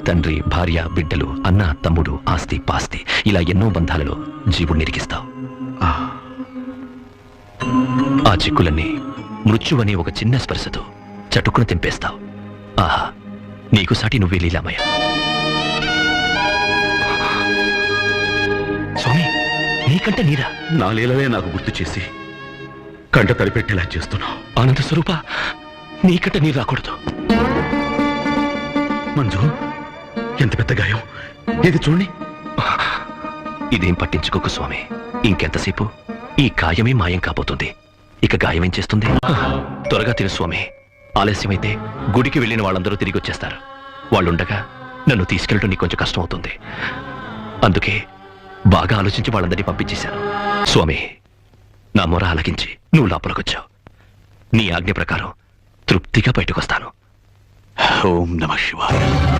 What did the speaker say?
తండ్రి, భార్య, బిడ్డలు, అన్న, తమ్ముడు, ఆస్తి, పాస్తి, ఇలా ఎన్నో బంధాలలో జీవుడిని ఇరికిస్తావు. ఆ చిక్కులన్నీ మృత్యువనే ఒక చిన్న స్పర్శతో చటుక్కున తెంపేస్తావు. ఆహా, నీకు సాటి నువ్వే లీలామయ్య. స్వామి, నీకంటే నీరా? నా లీలలే నాకు గుర్తు చేసి కంట తడిపెట్టేలా చేస్తున్నావు. ఆనంద స్వరూప, నీకంటే నీరు రాకూడదు. మంజు, ఎంత పెద్ద గాయం! ఇది చూడండి. ఇదేం పట్టించుకోకు స్వామి. ఇంకెంతసేపు ఈ గాయమే మాయం కాబోతుంది. ఇక గాయమేం చేస్తుంది? త్వరగా తిను స్వామి. ఆలస్యమైతే గుడికి వెళ్ళిన వాళ్ళందరూ తిరిగి వచ్చేస్తారు. వాళ్ళుండగా నన్ను తీసుకెళ్ళటం నీకు కొంచెం కష్టం అవుతుంది. అందుకే బాగా ఆలోచించి వాళ్ళందరినీ పంపించేశాను. స్వామి, నా మొర ఆలకించి నువ్వు లోపలికొచ్చావు. నీ ఆజ్ఞ ప్రకారం తృప్తిగా బయటకొస్తాను. ఓం నమః శివాయ.